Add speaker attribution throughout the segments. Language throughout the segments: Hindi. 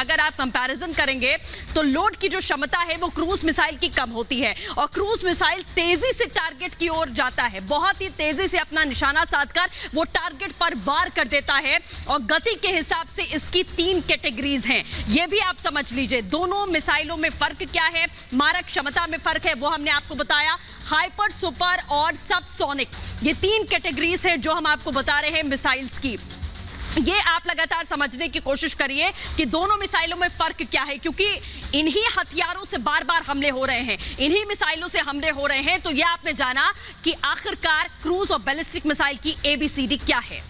Speaker 1: अगर आप कंपैरिजन करेंगे तो लोड की जो क्षमता है वो क्रूज मिसाइल की कम होती है और क्रूज मिसाइल तेजी से टारगेट की ओर जाता है, बहुत ही तेजी से अपना निशाना साधकर वो टारगेट पर वार कर देता है। और गति के हिसाब से इसकी 3 कैटेगरीज हैं, ये भी आप समझ लीजिए। दोनों मिसाइलों में फर्क क्या है, मारक क्षमता में फर्क है वो हमने आपको बताया। हाइपर, सुपर और सबसोनिक, ये 3 कैटेगरीज है जो हम आपको बता रहे हैं मिसाइल्स की। ये आप लगातार समझने की कोशिश करिए कि दोनों मिसाइलों में फर्क क्या है, क्योंकि इन्हीं हथियारों से बार बार हमले हो रहे हैं, इन्हीं मिसाइलों से हमले हो रहे हैं। तो ये आपने जाना कि आखिरकार क्रूज और बैलिस्टिक मिसाइल की एबीसीडी क्या है।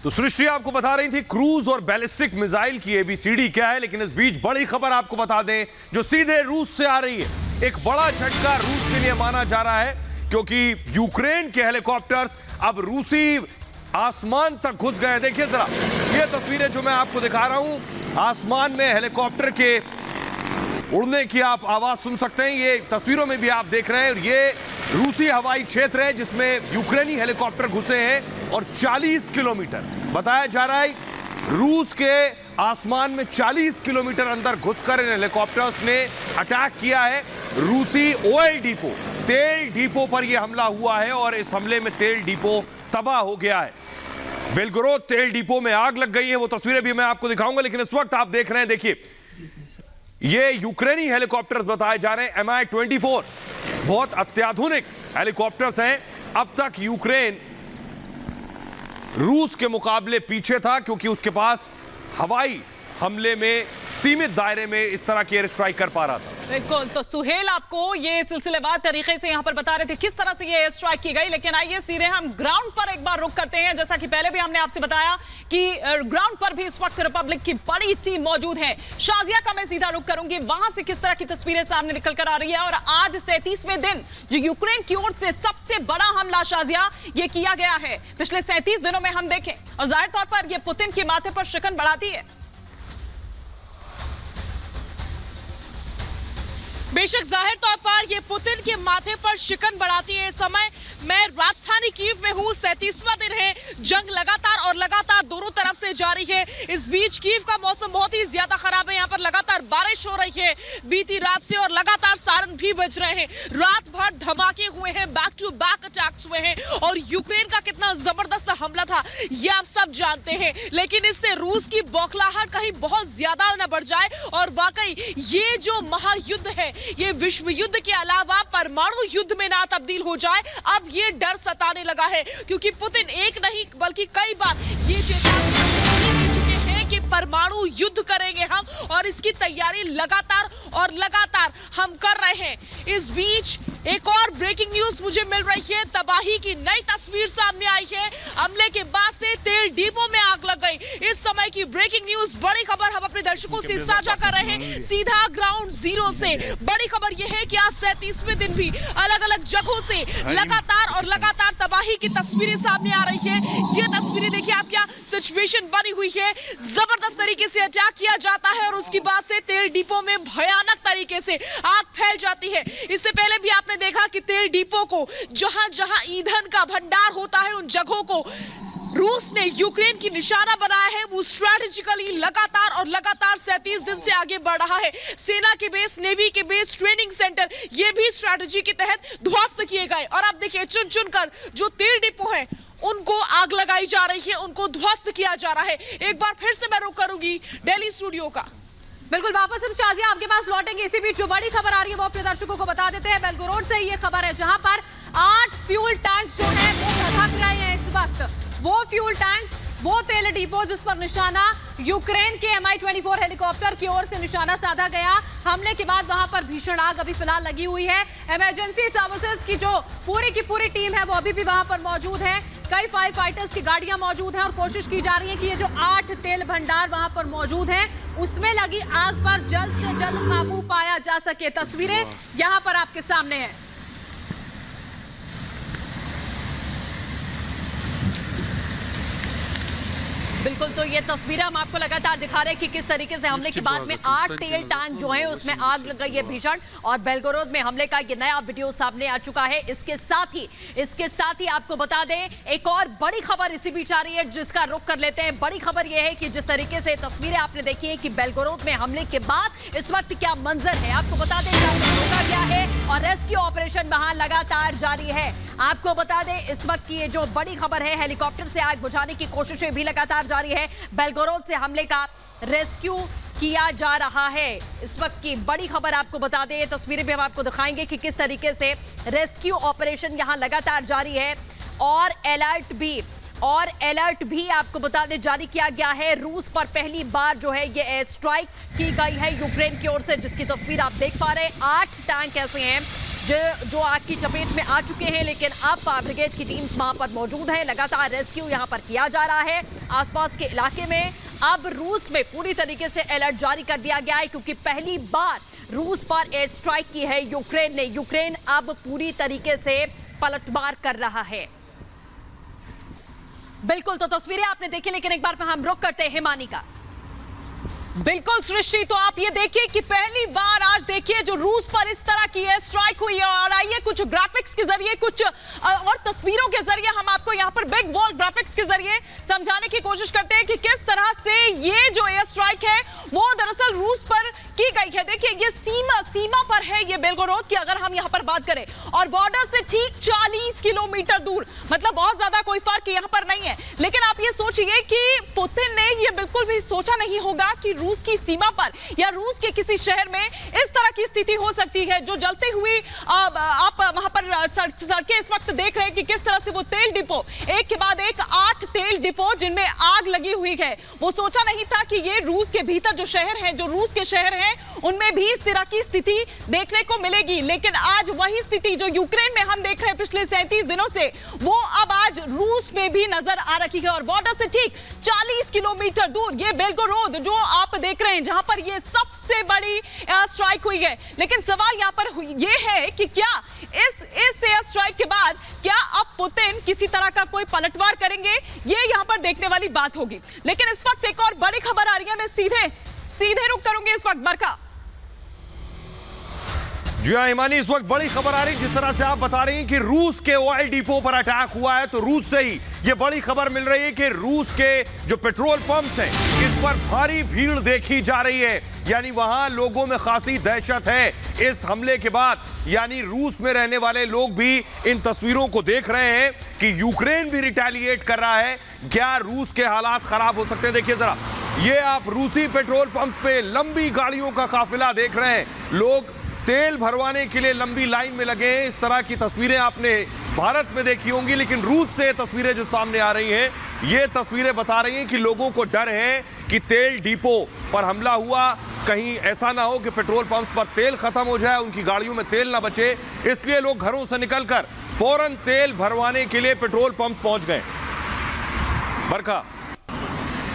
Speaker 2: तो सृष्टि आपको बता रही थी क्रूज और बैलिस्टिक मिसाइल की एबीसीडी क्या है, लेकिन इस बीच बड़ी खबर आपको बता दें जो सीधे रूस से आ रही है। एक बड़ा झटका रूस के लिए माना जा रहा है, क्योंकि यूक्रेन के हेलीकॉप्टर्स अब रूसी आसमान तक घुस गए। देखिए जरा ये तस्वीरें जो मैं आपको दिखा रहा हूं, आसमान में हेलीकॉप्टर के उड़ने की आप आवाज सुन सकते हैं, ये तस्वीरों में भी आप देख रहे हैं। और ये रूसी हवाई क्षेत्र है जिसमें यूक्रेनी हेलीकॉप्टर घुसे हैं और 40 किलोमीटर बताया जा रहा है रूस के आसमान में 40 किलोमीटर अंदर घुसकर इन हेलीकॉप्टर्स ने अटैक किया है रूसी ऑयल डिपो, तेल डिपो पर यह हमला हुआ है और इस हमले में तेल डिपो तबाह हो गया है। बेलगोरोद तेल डिपो में आग लग गई है, वो तस्वीरें भी मैं आपको दिखाऊंगा। लेकिन इस वक्त आप देख रहे हैं, देखिए ये यूक्रेनी हेलीकॉप्टर्स बताए जा रहे हैं, Mi-24 बहुत अत्याधुनिक हेलीकॉप्टर्स हैं। अब तक यूक्रेन रूस के मुकाबले पीछे था, क्योंकि उसके पास हवाई हमले में सीमित दायरे में इस तरह की एयर स्ट्राइक कर पा रहा था।
Speaker 3: बिल्कुल, तो सुहेल आपको ये सिलसिलेवार तरीके से यहाँ पर बता रहे थे किस तरह से ये एयर स्ट्राइक की गई। लेकिन आइए सीधे हम ग्राउंड पर एक बार रुक करते हैं। जैसा कि पहले भी हमने आपसे बताया कि ग्राउंड पर भी इस वक्त रिपब्लिक की बड़ी टीम मौजूद है। शाजिया का मैं सीधा रुक करूंगी, वहां से किस तरह की तस्वीरें सामने निकल कर आ रही है। और आज 37वें दिन जो यूक्रेन की ओर से सबसे बड़ा हमला शाजिया ये किया गया है पिछले 37 दिनों में हम देखें, और जाहिर तौर पर यह पुतिन के माथे पर शिकन बढ़ाती है।
Speaker 4: बेशक जाहिर तौर पर ये पुतिन के माथे पर शिकन बढ़ाती है। इस समय मैं राजधानी कीव में हूँ, 37वां दिन है, जंग लगातार और लगातार दोनों तरफ से जारी है। इस बीच कीव का मौसम बहुत ही ज्यादा खराब है, यहाँ पर लगातार बारिश हो रही है बीती रात से और लगातार सायरन भी बज रहे हैं। रात भर धमाके हुए हैं, बैक टू बैक अटैक्स हुए हैं और यूक्रेन का कितना जबरदस्त हमला था ये आप सब जानते हैं। लेकिन इससे रूस की बौखलाहट कहीं बहुत ज्यादा न बढ़ जाए और वाकई ये जो महायुद्ध है ये विश्व युद्ध के अलावा परमाणु युद्ध में ना तब्दील हो जाए, अब ये डर सताने लगा है। क्योंकि पुतिन एक नहीं बल्कि कई बार ये चेतावनी दे चुके हैं कि परमाणु युद्ध करेंगे हम, और इसकी तैयारी लगातार और लगातार हम कर रहे हैं। इस बीच एक और ब्रेकिंग न्यूज मुझे मिल रही है, तबाही की नई तस्वीर सामने आई है। हमले के बाद से तेल डिपो में आग लग गई। इस समय की ब्रेकिंग न्यूज, बड़ी खबर हम अपने दर्शकों से साझा कर रहे हैं सीधा ग्राउंड जीरो से। बड़ी खबर यह है कि आज 37वें दिन भी अलग अलग जगहों से लगातार और लगातार तबाही की तस्वीरें सामने आ रही है। ये तस्वीरें देखिए आप, क्या सिचुएशन बनी हुई है, जबरदस्त तरीके से अटैक किया जाता है और उसके बाद से तेल डिपो में भयानक तरीके से आग फैल जाती है। इससे पहले भी आपने देखा कि तेल डिपो को जहां जहां ईंधन का भंडार होता है उन जगहों को रूस ने यूक्रेन की निशाना बनाया है। वो स्ट्रैटेजिकली लगातार और लगातार 37 दिन से आगे बढ़ रहा है। सेना के बेस, नेवी के बेस, ट्रेनिंग सेंटर ये भी स्ट्रैटेजी के तहत ध्वस्त किए गए। और आप देखिए चुन चुन कर जो तेल डिपो है उनको आग लगाई जा रही है, उनको ध्वस्त किया जा रहा है। एक बार फिर से मैं रुक करूंगी दिल्ली स्टूडियो का।
Speaker 1: बिल्कुल, वापस हम शाजिया आपके पास लौटेंगे। इसी बीच जो बड़ी खबर आ रही है वो अपने दर्शकों को बता देते हैं। बेलगोरोड से ये खबर है जहां पर 8 फ्यूल टैंक्स जो है वो धधक रहे हैं इस वक्त। वो फ्यूल टैंक्स, वो तेल डिपो जिस पर निशाना यूक्रेन के Mi-24 हेलीकॉप्टर की ओर से निशाना साधा गया। हमले के बाद वहां पर भीषण आग अभी फिलहाल लगी हुई है। इमरजेंसी सर्विसेज की जो पूरी की टीम है वो अभी भी वहां पर मौजूद है। कई फायर फाइटर्स की गाड़ियां मौजूद हैं और कोशिश की जा रही है कि ये जो 8 तेल भंडार वहां पर मौजूद हैं उसमें लगी आग पर जल्द से जल्द काबू पाया जा सके। तस्वीरें यहां पर आपके सामने हैं। बिल्कुल, तो ये तस्वीरें हम आपको लगातार दिखा रहे हैं कि किस तरीके से हमले के बाद में 8 तेल टैंक जो हैं उसमें आग लग गई है भीषण, और बेलगोरोद में हमले का ये नया वीडियो सामने आ चुका है। इसके साथ ही आपको बता दें एक और बड़ी खबर इसी बीच आ रही है जिसका रुख कर लेते हैं। बड़ी खबर यह है कि जिस तरीके से तस्वीरें आपने देखी है कि बेलगोरोद में हमले के बाद इस वक्त क्या मंजर है, आपको बता दें क्या है और रेस्क्यू ऑपरेशन वहां लगातार जारी है। आपको बता दें इस वक्त की ये जो बड़ी खबर है, हेलीकॉप्टर से आग बुझाने की कोशिशें भी लगातार जारी है। बेलगोरोद से हमले का रेस्क्यू किया जा रहा है। इस वक्त की बड़ी खबर आपको बता दें, तस्वीरें भी हम आपको दिखाएंगे कि किस तरीके से रेस्क्यू ऑपरेशन यहां लगातार जारी है और अलर्ट भी आपको बता दें जारी किया गया है। रूस पर पहली बार जो है ये एयर स्ट्राइक की गई है यूक्रेन की ओर से, जिसकी तस्वीर आप देख पा रहे हैं। 8 टैंक ऐसे हैं जो आग की चपेट में आ चुके हैं, लेकिन अब फायर ब्रिगेड की टीम्स वहां पर मौजूद है। लगातार रेस्क्यू यहां पर किया जा रहा है आसपास के इलाके में। अब रूस में पूरी तरीके से अलर्ट जारी कर दिया गया है क्योंकि पहली बार रूस पर एयर स्ट्राइक की है यूक्रेन ने। यूक्रेन अब पूरी तरीके से पलटवार कर रहा है। बिल्कुल, तो तस्वीरें आपने देखी, लेकिन एक बार हम रुख करते हैं हिमानी का।
Speaker 3: बिल्कुल सृष्टि, तो आप ये देखिए कि पहली बार आज देखिए जो रूस पर इस तरह की एयर स्ट्राइक हुई है। और आइए कुछ ग्राफिक्स के जरिए, कुछ और तस्वीरों के जरिए हम आपको यहाँ पर बिग वॉल ग्राफिक्स के जरिए समझाने की कोशिश करते हैं कि किस तरह से ये जो एयर स्ट्राइक है वो दरअसल रूस पर की गई है। देखिए ये सीमा पर है ये बेलगोरोद की, अगर हम यहाँ पर बात करें, और बॉर्डर से ठीक 40 किलोमीटर दूर, मतलब बहुत ज्यादा कोई फर्क यहाँ पर नहीं है। लेकिन आप ये सोचिए कि पुतिन ने ये बिल्कुल भी सोचा नहीं होगा कि रूस की सीमा पर या रूस के किसी शहर में इस तरह की स्थिति हो सकती है। जो जलती हुई आप वहां पर सड़कें इस वक्त देख रहे हैं कि किस तरह से वो तेल डिपो एक के बाद एक 8 तेल डिपो जिनमें आग लगी हुई है। वो सोचा नहीं था कि ये रूस के भीतर जो शहर हैं, जो रूस के शहर हैं, उनमें भी इस तरह की स्थिति देखने को मिलेगी। लेकिन आज वही स्थिति जो यूक्रेन में हम देख रहे हैं पिछले 37 दिनों से, वो अब आज रूस में भी नजर आ रही है। और बॉर्डर से ठीक 40 किलोमीटर दूर ये बेलगोरोद जो आप देख रहे हैं, जहां पर ये सबसे बड़ी एयर स्ट्राइक हुई है। लेकिन सवाल यहां पर ये है कि क्या इस एयर स्ट्राइक के बाद क्या अब पुतिन किसी तरह का कोई पलटवार करेंगे, ये यहां पर देखने वाली बात होगी। लेकिन इस वक्त एक और बड़ी खबर आ रही है, मैं सीधे रुक करूंगी इस वक्त बरखा।
Speaker 2: जी हाँ हिमानी, इस वक्त बड़ी खबर आ रही है, जिस तरह से आप बता रही हैं कि रूस के ऑयल डिपो पर अटैक हुआ है, तो रूस से ही ये बड़ी खबर मिल रही है कि रूस के जो पेट्रोल पंप्स हैं इस पर भारी भीड़ देखी जा रही है। यानी वहां लोगों में खासी दहशत है इस हमले के बाद। यानी रूस में रहने वाले लोग भी इन तस्वीरों को देख रहे हैं कि यूक्रेन भी रिटेलिएट कर रहा है। क्या रूस के हालात खराब हो सकते हैं? देखिए जरा, ये आप रूसी पेट्रोल पंप पे लंबी गाड़ियों का काफिला देख रहे हैं। लोग तेल भरवाने के लिए लंबी लाइन में लगे हैं। इस तरह की तस्वीरें आपने भारत में देखी होंगी, लेकिन रूस से तस्वीरें जो सामने आ रही हैं, ये तस्वीरें बता रही हैं कि लोगों को डर है कि तेल डिपो पर हमला हुआ, कहीं ऐसा ना हो कि पेट्रोल पंप्स पर तेल खत्म हो जाए, उनकी गाड़ियों में तेल ना बचे। इसलिए लोग घरों से निकलकर फौरन तेल भरवाने के लिए पेट्रोल पंप पहुंच गए। बरखा।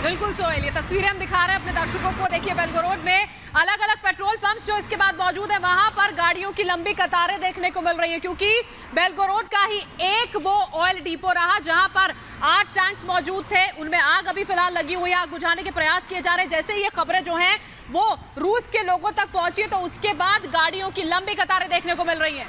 Speaker 1: बिल्कुल सोहेल, ये तस्वीरें हम दिखा रहे हैं अपने दर्शकों को। देखिए बेलगोरोद में अलग अलग पेट्रोल पंप्स जो इसके बाद मौजूद है, वहां पर गाड़ियों की लंबी कतारें देखने को मिल रही है, क्योंकि बेलगोरोद का ही एक वो ऑयल डिपो रहा जहां पर 8 टैंक्स मौजूद थे। उनमें आग अभी फिलहाल लगी हुई है, आग बुझाने के प्रयास किए जा रहे हैं। जैसे ये खबरें जो हैं वो रूस के लोगों तक पहुंची तो उसके बाद गाड़ियों की लंबी कतारें देखने को मिल रही हैं।